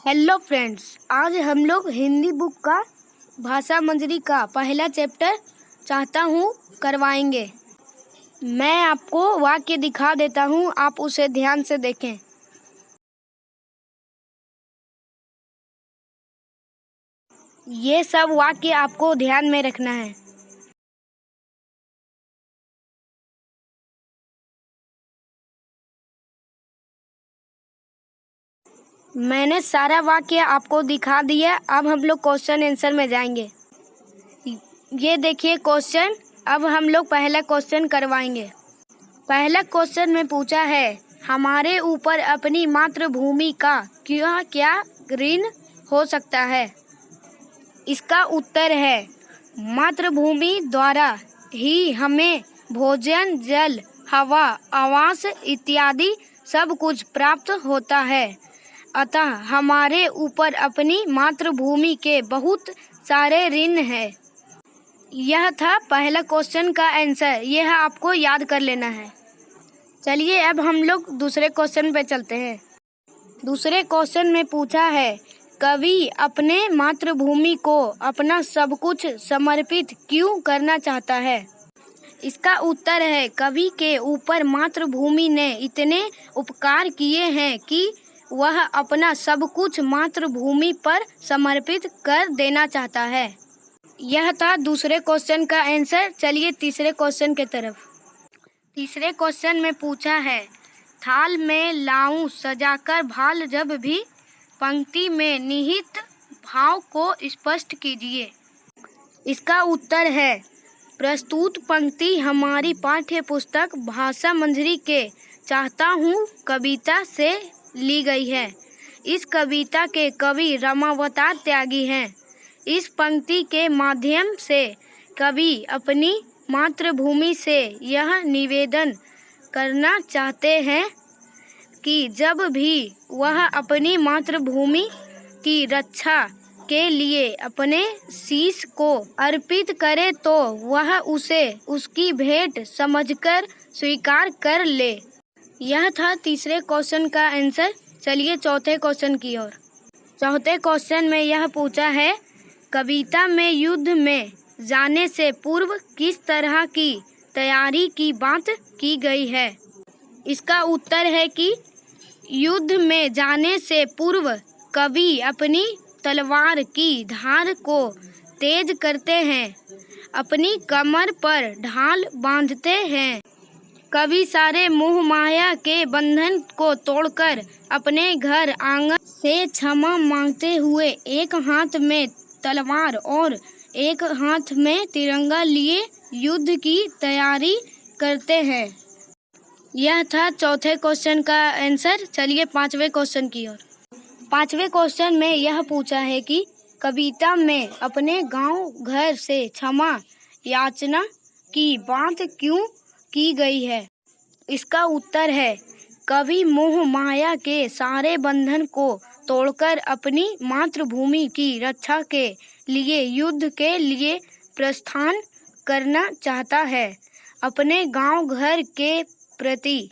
Hello friends, आज हम लोग हिंदी बुक का भाषा मंजरी का पहला चैप्टर चाहता हूँ करवाएंगे। मैं आपको वाक्य दिखा देता हूँ, आप उसे ध्यान से देखें। ये सब वाक्य आपको ध्यान में रखना है। मैंने सारा वाक्य आपको दिखा दिया। अब हम लोग क्वेश्चन आंसर में जाएंगे। ये देखिए क्वेश्चन। अब हम लोग पहला क्वेश्चन करवाएंगे। पहला क्वेश्चन में पूछा है, हमारे ऊपर अपनी मातृभूमि का क्या क्या ऋण हो सकता है। इसका उत्तर है, मातृभूमि द्वारा ही हमें भोजन, जल, हवा, आवास इत्यादि सब कुछ प्राप्त होता है। अतः हमारे ऊपर अपनी मातृभूमि के बहुत सारे ऋण हैं। यह था पहला क्वेश्चन का आंसर। यह आपको याद कर लेना है। चलिए अब हम लोग दूसरे क्वेश्चन पे चलते हैं। दूसरे क्वेश्चन में पूछा है, कवि अपने मातृभूमि को अपना सब कुछ समर्पित क्यों करना चाहता है। इसका उत्तर है, कवि के ऊपर मातृभूमि ने इतने उपकार किए हैं कि वह अपना सब कुछ मातृभूमि पर समर्पित कर देना चाहता है। यह था दूसरे क्वेश्चन का आंसर। चलिए तीसरे क्वेश्चन की तरफ। तीसरे क्वेश्चन में पूछा है, थाल में लाऊं सजाकर भाल जब भी, पंक्ति में निहित भाव को स्पष्ट कीजिए। इसका उत्तर है, प्रस्तुत पंक्ति हमारी पाठ्य पुस्तक भाषा मंजरी के चाहता हूँ कविता से ली गई है। इस कविता के कवि रामावतार त्यागी हैं। इस पंक्ति के माध्यम से कवि अपनी मातृभूमि से यह निवेदन करना चाहते हैं कि जब भी वह अपनी मातृभूमि की रक्षा के लिए अपने शीश को अर्पित करे तो वह उसे उसकी भेंट समझकर स्वीकार कर ले। यह था तीसरे क्वेश्चन का आंसर। चलिए चौथे क्वेश्चन की ओर। चौथे क्वेश्चन में यह पूछा है, कविता में युद्ध में जाने से पूर्व किस तरह की तैयारी की बात की गई है। इसका उत्तर है कि युद्ध में जाने से पूर्व कवि अपनी तलवार की धार को तेज करते हैं, अपनी कमर पर ढाल बांधते हैं। कवि सारे मोह माया के बंधन को तोड़कर अपने घर आंगन से क्षमा मांगते हुए एक हाथ में तलवार और एक हाथ में तिरंगा लिए युद्ध की तैयारी करते हैं। यह था चौथे क्वेश्चन का आंसर। चलिए पांचवें क्वेश्चन की ओर। पांचवें क्वेश्चन में यह पूछा है कि कविता में अपने गांव घर से क्षमा याचना की बात क्यों की गई है। इसका उत्तर है, कवि मोह माया के सारे बंधन को तोड़कर अपनी मातृभूमि की रक्षा के लिए युद्ध के लिए प्रस्थान करना चाहता है। अपने गांव घर के प्रति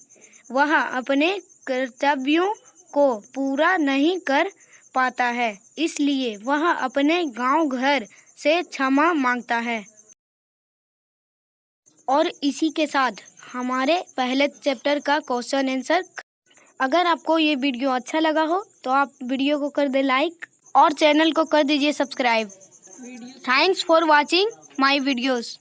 वह अपने कर्तव्यों को पूरा नहीं कर पाता है, इसलिए वह अपने गांव घर से क्षमा मांगता है। और इसी के साथ हमारे पहले चैप्टर का क्वेश्चन आंसर। अगर आपको ये वीडियो अच्छा लगा हो तो आप वीडियो को कर दे लाइक और चैनल को कर दीजिए subscribe. Thanks for watching my videos.